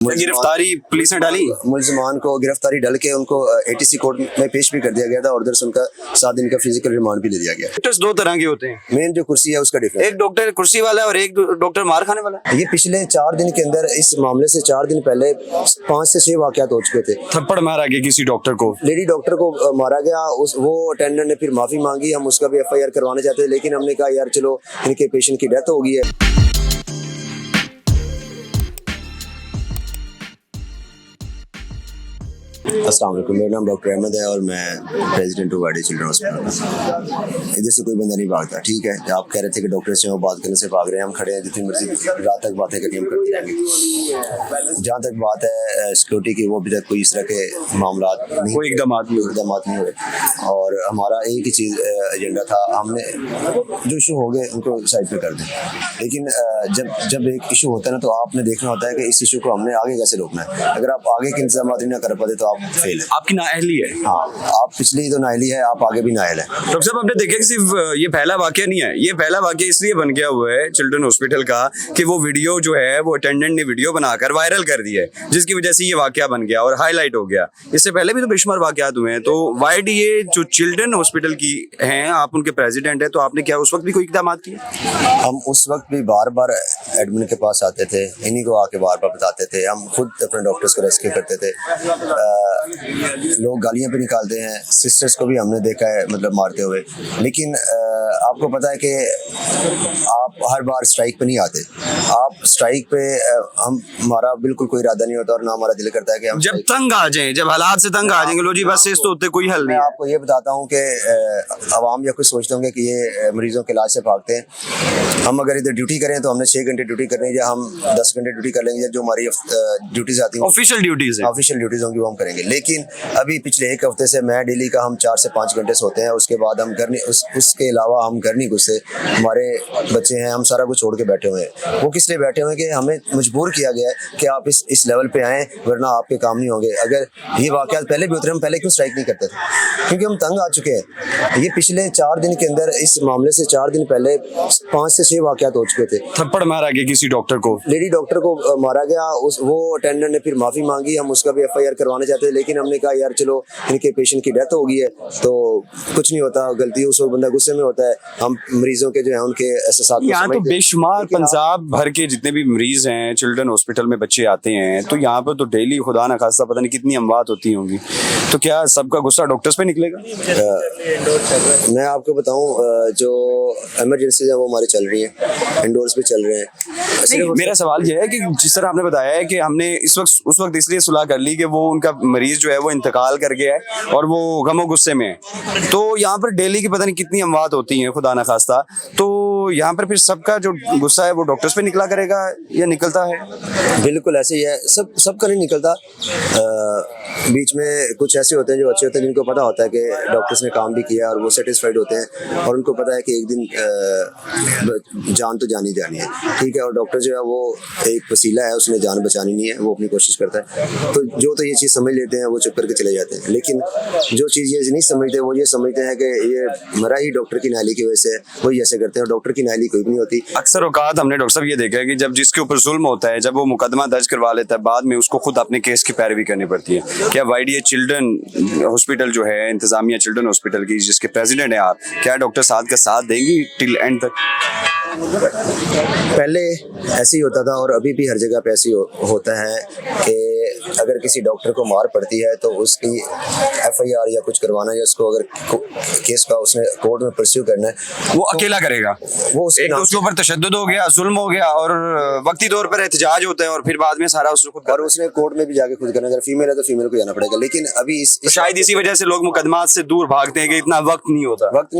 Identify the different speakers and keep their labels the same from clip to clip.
Speaker 1: गिरफ्तारी पुलिस ने डाली।
Speaker 2: मुलजमान को गिरफ्तारी डाल के उनको एटीसी कोर्ट में पेश भी कर दिया गया था और उधर से उनका 7 दिन का फिजिकल रिमांड भी ले दिया गया।
Speaker 1: डॉक्टर्स दो तरह के होते हैं,
Speaker 2: मेन जो कुर्सी है उसका डिफरेंस,
Speaker 1: एक डॉक्टर कुर्सी वाला है और एक डॉक्टर मार खाने वाला है।
Speaker 2: ये पिछले 4 दिन के अंदर इस मामले से 4 दिन पहले 5 से 6 वाकयात हो चुके थे।
Speaker 1: थप्पड़ मारा गया किसी डॉक्टर को,
Speaker 2: लेडी डॉक्टर को मारा गया, वो अटेंडेंट ने फिर माफी मांगी, हम उसका भी FIR करवाना चाहते थे लेकिन हमने कहा यार चलो इनके पेशेंट की डेथ हो गई है। अस्सलाम वालेकुम, मेरा नाम डॉक्टर अहमद है और मैं प्रेसिडेंट हूँ वाडी चिल्ड्रन हॉस्पिटल। इधर से कोई बंदा नहीं भागता, ठीक है। आप कह रहे थे कि डॉक्टर से वो बात करने से भाग रहे हैं, हम खड़े हैं जितनी मर्जी रात तक बातें करनी हम करते रहेंगे। जहाँ तक बात है सिक्योरिटी की, वो अभी तक कोई इस तरह के मामला नहीं,
Speaker 1: कोई इकदाम
Speaker 2: नहीं हुए और हमारा एक ही चीज़ एजेंडा था, हमने जो इशू हो गए उनको साइड पे कर दें। लेकिन जब एक इशू होता है ना तो आपने देखना होता है कि इस इशू को हमने आगे कैसे रोकना है। अगर आप आगे के इंतजाम नहीं कर पाते तो आप फेल है।
Speaker 1: आपकी नाअहली है।
Speaker 2: हाँ, आप पिछली तो नाअहली है, आप आगे भी नाअहल है।
Speaker 1: डॉक्टर साहब, आपने देखा कि सिर्फ ये पहला वाकया नहीं है, ये पहला वाकया इसलिए बन गया हुआ है चिल्ड्रन हॉस्पिटल का कि वो वीडियो जो है वो अटेंडेंट ने वीडियो बनाकर वायरल कर दिया है, जिसकी वजह से ये वाकया बन गया और हाईलाइट हो गया। इससे पहले भी तो बेशुमार वाकयात हुए हैं। तो वाइड ये जो चिल्ड्रन हॉस्पिटल की हैं, आप उनके प्रेसिडेंट हैं, तो आपने क्या उस वक्त भी कोई इकदाम किए?
Speaker 2: हम उस वक्त भी बार बार एडमिन के पास आते थे, इन्हीं को आके बार बार बताते थे, हम खुद अपने डॉक्टर्स को रेस्क्यू करते थे। लोग गालियां भी निकालते हैं, सिस्टर्स को भी हमने देखा है मतलब मारते हुए। लेकिन आपको पता है कि आप हर बार स्ट्राइक पे नहीं आते। आप स्ट्राइक पे हमारा बिल्कुल कोई इरादा नहीं होता और ना हमारा दिल करता है कि हम
Speaker 1: जब तंग आ जाएं, जब हालात से तंग आ जाएंगे, लो जी बस से तो होते कोई हल नहीं।
Speaker 2: मैं आपको ये बताता हूँ कि आवाम या कुछ सोचते होंगे कि ये मरीजों के इलाज से भागते हैं। हम अगर इधर ड्यूटी करें तो हमने 6 घंटे ड्यूटी करनी है या हम 10 घंटे ड्यूटी कर लेंगे, जो हमारी ड्यूटीज आती हैं
Speaker 1: ऑफिशियल ड्यूटीज
Speaker 2: होंगी वो हम करेंगे। लेकिन अभी पिछले 1 हफ्ते से मैं डेली का हम 4 से 5 घंटे सोते हैं, उसके बाद हम घर नहीं, उसके अलावा हम घर नहीं घुसते। हमारे बच्चे हैं, हम सारा कुछ छोड़ के बैठे हुए हैं। वो किस लिए बैठे हुए हैं कि हमें मजबूर किया गया है कि आप इस लेवल पे आएँ वरना आपके काम नहीं होंगे। अगर ये वाकयात पहले भी होते हैं, हम पहले क्यों स्ट्राइक नहीं करते थे? क्योंकि हम तंग आ चुके हैं। ये पिछले 4 दिन के अंदर इस मामले से 4 दिन पहले 5 से 6 वाकयात हो चुके थे।
Speaker 1: थप्पड़ मारा गया किसी डॉक्टर को,
Speaker 2: लेडी डॉक्टर को मारा गया, वो अटेंडेंट ने फिर माफी मांगी, हम उसका भी FIR करवाना चाहते थे लेकिन हमने कहा यार चलो इनके पेशेंट की डेथ हो गई है तो कुछ नहीं होता, गलती उस बंदा गुस्से में होता है। हम मरीजों के जो है उनके एहसास
Speaker 1: यहाँ तो बेशुमार पंजाब भर के जितने भी मरीज हैं चिल्ड्रन हॉस्पिटल में बच्चे आते हैं, तो यहाँ पर तो डेली खुदा ना खास्ता पता नहीं कितनी अमवात होती होंगी। तो क्या सबका गुस्सा डॉक्टर्स पे निकलेगा?
Speaker 2: मैं आपको बताऊं, जो इमरजेंसी है वो हमारी चल रही है, इंडोर्स भी चल रहे हैं।
Speaker 1: मेरा सवाल यह है कि जिस तरह आपने बताया है कि हमने उस वक्त इसलिए सुलह कर ली कि वो उनका मरीज जो है वो इंतकाल कर गया है और वो गमो गुस्से में है, तो यहाँ पर डेली की पता नहीं कितनी अमवात होती हैं खुदा ना खास्ता, तो यहाँ पर फिर सबका जो गुस्सा है वो डॉक्टर्स पे निकला करेगा या निकलता है?
Speaker 2: बिल्कुल ऐसे ही है, सबका नहीं निकलता। बीच में कुछ ऐसे होते हैं जो अच्छे होते हैं, जिनको पता होता है कि डॉक्टर्स ने काम भी किया और वो सेटिस्फाइड होते हैं और उनको पता है कि एक दिन जान तो जानी है, ठीक है। और डॉक्टर जो है वो एक वसीला है, उसने जान बचानी नहीं है, वो अपनी कोशिश करता है। तो ये चीज़ समझ लेते हैं, वो चुप करके चले जाते हैं। लेकिन जो चीज़ ये नहीं समझते, वो ये समझते हैं कि ये मरा ही डॉक्टर की नाली की वजह से, वही ऐसे करते हैं। और डॉक्टर की नाली कोई भी नहीं होती।
Speaker 1: अक्सर औकात हमने डॉक्टर साहब ये देखा है कि जब जिसके ऊपर जुल्म होता है, जब वो मुकदमा दर्ज करवा लेता है, बाद में उसको खुद अपने केस की पैरवी करनी पड़ती है। क्या वाइडी चिल्ड्रन हॉस्पिटल जो है, इंतजामिया चिल्ड्रन हॉस्पिटल की जिसके प्रेसिडेंट है आप, क्या डॉक्टर साहब का साथ देंगी टिल एंड तक?
Speaker 2: पहले ऐसे ही होता था और अभी भी हर जगह पे ऐसे होता है कि अगर किसी डॉक्टर को मार पड़ती है तो उसकी FIR या कुछ करवाना है, उसको अगर केस का उसने कोर्ट में परस्यू करना है,
Speaker 1: वो अकेला करेगा। वो एक उसके ऊपर तशद्दुद हो गया, जुल्म हो गया और वक्ती तौर पर एहतजाज होता है और फिर बाद में सारा उसको
Speaker 2: और उसने कोर्ट में भी जाके खुद करना। अगर फीमेल है तो फीमेल को जाना पड़ेगा। लेकिन अभी
Speaker 1: शायद इसी वजह से लोग मुकदमात से दूर भागते हैं कि इतना वक्त नहीं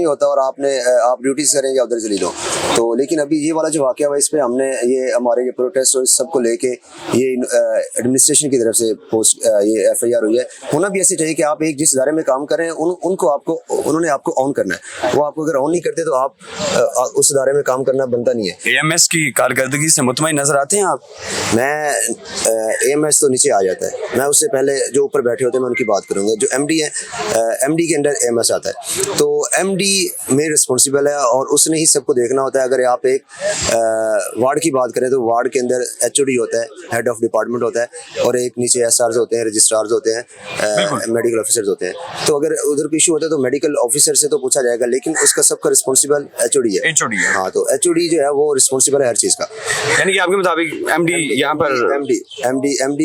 Speaker 1: होता
Speaker 2: और आप ड्यूटीज करें या उधर चली दो। तो लेकिन अभी ये वाला जो वाकया हुआ, इस पे हमने ये हमारे ये प्रोटेस्ट और इस सब को लेके ये एडमिनिस्ट्रेशन की तरफ से से पोस्ट ये FIR हुई है। होना भी ऐसे चाहिए कि आप एक जिस इदारे में काम कर रहे हैं उनको उन्होंने आपको ऑन करना है। वो आपको अगर ऑन नहीं करते तो आप उस इदारे में काम करना बनता नहीं है।
Speaker 1: AMS की कारकर्दगी से मुतमईन नजर आते हैं आप?
Speaker 2: मैं AMS तो नीचे आ जाता है, मैं उससे पहले जो ऊपर बैठे होते हैं मैं उनकी बात करूंगा। जो MD है, MD के अंडर AMS आता है, तो MD में रिस्पॉन्सिबल है और उसने ही सबको देखना होता है। अगर आप एक वार्ड की बात करें तो वार्ड के अंदर HOD होता है, हेड ऑफ डिपार्टमेंट होता है, और एक नीचे SRs होते हैं, रजिस्ट्रार्स होते हैं, मेडिकल ऑफिसर्स होते हैं। तो अगर उधर कोई इशू होता है तो मेडिकल ऑफिसर से तो पूछा जाएगा, लेकिन उसका सबका रिस्पॉन्सिबल HOD है।
Speaker 1: HOD है।
Speaker 2: हाँ, तो HOD जो है वो रिस्पॉन्सिबल है हर चीज़ का।
Speaker 1: यानी कि आपके मुताबिक MD यहाँ पर
Speaker 2: MD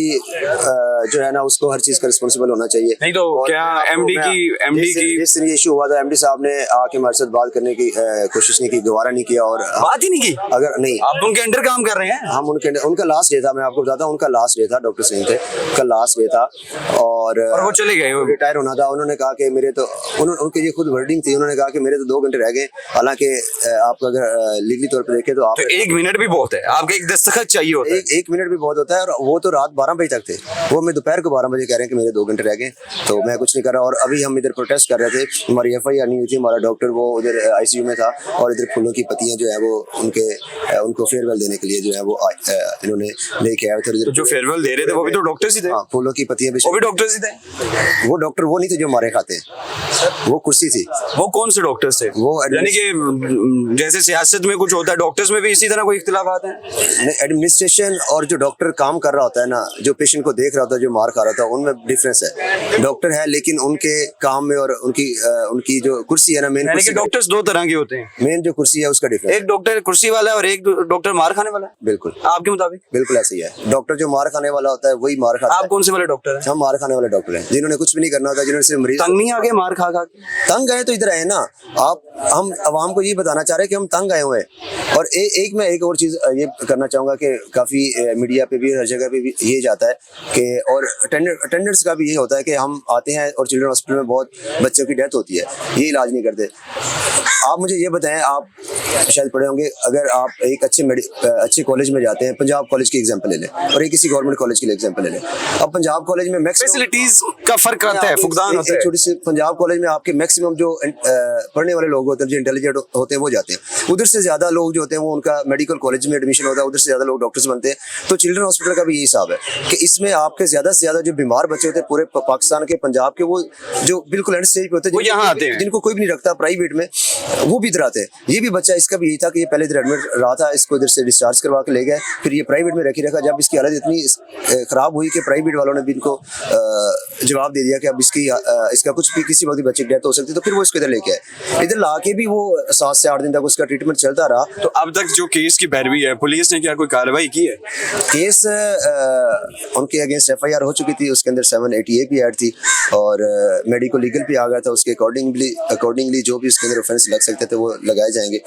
Speaker 2: जो है ना उसको हर चीज़ का रिस्पॉन्सिबल होना चाहिए।
Speaker 1: नहीं तो क्या MD की
Speaker 2: जिस दिन ये इशू हुआ था MD साहब ने आके हमारे साथ बात करने की कोशिश नहीं की, गवारा नहीं किया और
Speaker 1: बात ही नहीं की।
Speaker 2: अगर नहीं,
Speaker 1: आप उनके अंडर काम कर रहे हैं।
Speaker 2: हम उनका लास्ट डे था, मैं आपको बताता हूँ, उनका लास्ट डे था, डॉक्टर सिंह थे, उनका लास्ट डे था और
Speaker 1: वो चले गए,
Speaker 2: रिटायर होना था। उन्होंने कहा कि मेरे तो उनकी ये खुद वर्डिंग थी, उन्होंने कहा कि मेरे तो 2 घंटे रह गए। हालांकि आप अगर लीगली तौर पर देखें तो आप
Speaker 1: 1 मिनट भी बहुत है, आपके एक दस्तखत चाहिए होता है।
Speaker 2: एक मिनट भी बहुत होता है, और वो तो रात 12 बजे तक थे, वो मैं दोपहर को 12 बजे कह रहे हैं कि मेरे 2 घंटे रह गए, तो मैं कुछ नहीं कर रहा। और अभी हम इधर प्रोटेस्ट कर रहे थे, हमारी FIR नहीं हुई थी, हमारा डॉक्टर वो उधर ICU में था और इधर फूलों की पत्तियां जो है वो उनको फेयरवेल देने के लिए जो है वो इन्होंने लेके आए थे।
Speaker 1: तो जो फेयरवेल दे रहे थे वो भी तो डॉक्टर्स ही थे।
Speaker 2: हाँ, फूलों की पत्तियां
Speaker 1: वो भी डॉक्टर्स ही थे।
Speaker 2: वो डॉक्टर वो नहीं थे जो हमारे खाते हैं, वो कुर्सी थी।
Speaker 1: वो कौन से डॉक्टर्स थे?
Speaker 2: वो
Speaker 1: यानी कि जैसे सियासत में कुछ होता है, डॉक्टर्स में भी इसी तरह कोई इख्तिलाफात हैं?
Speaker 2: एडमिनिस्ट्रेशन और जो डॉक्टर काम कर रहा होता है ना, जो पेशेंट को देख रहा होता है, जो मार खा रहा था, उनमें डिफरेंस है। डॉक्टर है लेकिन उनके काम में और उनकी जो कुर्सी है ना, मेन
Speaker 1: यानी कि डॉक्टर्स 2 तरह के होते हैं।
Speaker 2: मेन जो कुर्सी है उसका डिफरेंस,
Speaker 1: एक डॉक्टर कुर्सी वाला है और एक डॉक्टर मार खाने वाला है।
Speaker 2: बिल्कुल
Speaker 1: आपके मुताबिक?
Speaker 2: बिल्कुल ऐसे ही है। डॉक्टर जो मार खाने वाला होता है वही मार खाता है।
Speaker 1: आप कौन से वाले डॉक्टर हैं?
Speaker 2: हम मार खाने वाले डॉक्टर हैं, जिन्होंने कुछ भी नहीं करना होता, जिन्होंने सिर्फ मरीज
Speaker 1: तंग नहीं आ गए मार खा के?
Speaker 2: तंग आए तो इधर आए ना आप। हम अवाम को ये बताना चाह रहे हैं कि हम तंग आए हुए हैं। और मैं एक और चीज ये करना चाहूंगा कि काफी मीडिया पे भी हर जगह पे भी ये जाता है कि, और अटेंडेंट्स का भी ये होता है कि हम आते हैं और चिल्ड्रन हॉस्पिटल में बहुत बच्चों की डेथ होती है, ये इलाज नहीं करते। आप मुझे ये बताएं, आप शायद पढ़े होंगे, अगर आप एक अच्छे कॉलेज में जाते हैं, पंजाब कॉलेज की एग्जांपल ले लें और एक किसी गवर्नमेंट कॉलेज की एग्जांपल ले लें। अब पंजाब कॉलेज में
Speaker 1: फैसिलिटीज का फर्क आता है, फुकदान होता है।
Speaker 2: छोटी सी पंजाब कॉलेज में आपके मैक्सिमम जो पढ़ने वाले लोग होते हैं, जो इंटेलिजेंट होते हैं, वो जाते हैं। उधर से ज्यादा लोग जो होते हैं वो उनका मेडिकल कॉलेज में एडमिशन होता है, उधर से ज्यादा लोग डॉक्टर्स बनते हैं। तो चिल्ड्रन हॉस्पिटल का भी यही हिसाब है कि इसमें आपके ज्यादा से ज्यादा जो बीमार बच्चे होते हैं पूरे पाकिस्तान के, पंजाब के, वो जो बिल्कुल एंड स्टेज पे होते हैं,
Speaker 1: वो यहाँ आते हैं,
Speaker 2: जिनको कोई भी नहीं रखता प्राइवेट में, वो भी इधर आते हैं। ये भी बच्चा, इसका भी यही था कि ये पहले इधर एडमिट रहा था, इसको इधर से डिस्चार्ज करवा के ले गए, फिर ये प्राइवेट में रखा। जब इसकी हालत इतनी खराब हुई कि प्राइवेट वालों ने भी इनको जवाब दे दिया कि अब इसका कुछ भी किसी वक्त बच्चे की डेथ हो सकती है, तो फिर वो इसको इधर लेके आए। इधर लाके भी वो 7 से 8 दिन तक उसका ट्रीटमेंट चलता रहा।
Speaker 1: तो अब तक जो केस की पैरवी है, पुलिस ने क्या कोई कार्रवाई की है?
Speaker 2: केस उनके अगेंस्ट FIR हो चुकी थी, उसके अंदर 780A भी ऐड थी और मेडिको लीगल भी आ गया था। उसके अकॉर्डिंगली जो भी उसके अंदर ऑफेंस लग सकते थे वो लगाए जाएंगे।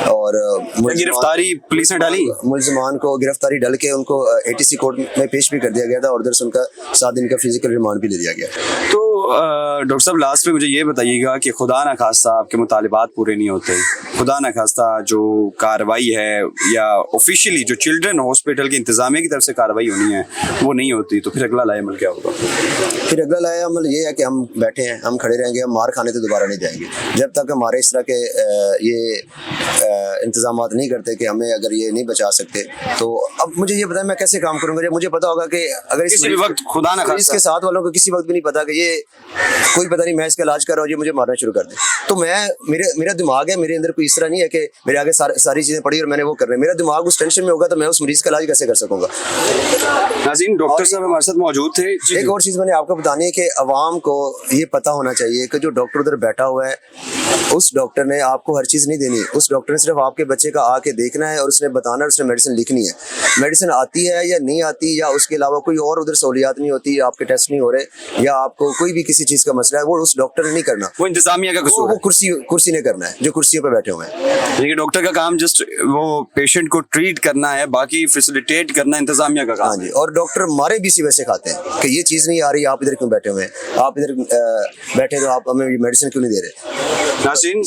Speaker 2: और
Speaker 1: गिरफ्तारी पुलिस ने डाली,
Speaker 2: मुलजमान को गिरफ्तारी डाल के उनको ATC कोर्ट में पेश भी कर दिया गया था और उधर से उनका 7 दिन का फिजिकल रिमांड भी ले दिया गया।
Speaker 1: तो डॉक्टर साहब लास्ट में मुझे ये बताइएगा कि खुदा न खास्ता आपके मुतालिबात पूरे नहीं होते, खुदा न खास्ता जो कार्रवाई है या ऑफिशियली जो चिल्ड्रन हॉस्पिटल के इंतजामिया की तरफ से कार्रवाई होनी है वो नहीं होती, तो फिर अगला लाएमल क्या होगा?
Speaker 2: फिर अगला लाएमल ये है कि हम बैठे हैं, हम खड़े रहेंगे, हम मार खाने तो दोबारा नहीं जाएंगे जब तक हमारे इस तरह के ये इंतजाम नहीं करते कि हमें अगर ये नहीं बचा सकते। तो अब मुझे ये बताएं मैं कैसे काम करूंगा जब मुझे पता होगा कि अगर
Speaker 1: किसी भी वक्त खुदा न खास्ता
Speaker 2: इसके साथ वालों को किसी वक्त भी नहीं पता कि ये कोई पता नहीं मैं इसका इलाज कर रहा हूँ, ये मुझे मारना शुरू कर दे। तो मेरा दिमाग है, मेरे अंदर कोई इस तरह नहीं है कि मेरे आगे सारी चीजें पड़ी और मैंने वो कर रहे हैं। मेरा दिमाग उस टेंशन में होगा तो मैं उस मरीज का इलाज कैसे कर सकूंगा?
Speaker 1: नाज़रीन, डॉक्टर साहब हमारे साथ मौजूद थे।
Speaker 2: एक और चीज मैंने आपको बतानी है कि अवाम को ये पता होना चाहिए कि जो डॉक्टर उधर बैठा हुआ है, उस डॉक्टर ने आपको हर चीज नहीं देनी। उस डॉक्टर ने सिर्फ आपके बच्चे का आके देखना है और उसने बताना है, उसने मेडिसिन लिखनी है। मेडिसिन आती है या नहीं आती या उसके अलावा कोई और उधर सहूलियात नहीं होती, आपके टेस्ट नहीं हो रहे या आपको कोई भी किसी चीज का मसला है, वो उस डॉक्टर ने नहीं करना,
Speaker 1: वो इंतजामिया का कसूर है।
Speaker 2: वो कुर्सी ने करना है जो कुर्सियों पे बैठे हुए हैं।
Speaker 1: लेकिन डॉक्टर का काम जस्ट वो पेशेंट को ट्रीट करना है, बाकी फैसिलिटेट करना इंतजामिया का काम।
Speaker 2: हाँ जी, और डॉक्टर मारे भी इसी वजह से खाते हैं कि ये चीज नहीं आ रही, आप इधर क्यों बैठे हुए हैं, आप इधर बैठे तो आप हमें मेडिसिन क्यों नहीं दे रहे।
Speaker 1: नाज़रीन,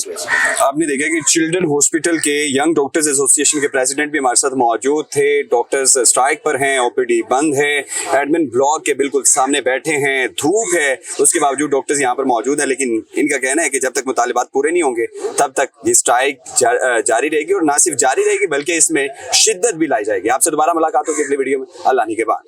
Speaker 1: आपने देखा कि चिल्ड्रन हॉस्पिटल के यंग डॉक्टर्स एसोसिएशन के प्रेसिडेंट भी हमारे साथ मौजूद थे। डॉक्टर्स स्ट्राइक पर हैं, ओपीडी बंद है, एडमिन ब्लॉक के बिल्कुल सामने बैठे हैं, धूप है, उसके बावजूद डॉक्टर्स यहाँ पर मौजूद है। लेकिन इनका कहना है कि जब तक मुतालिबात पूरे नहीं होंगे तब तक ये स्ट्राइक जारी रहेगी, और ना सिर्फ जारी रहेगी बल्कि इसमें शिद्दत भी लाई जाएगी। आपसे दोबारा मुलाकात होगी अगली वीडियो में, अल्लाह के बाद।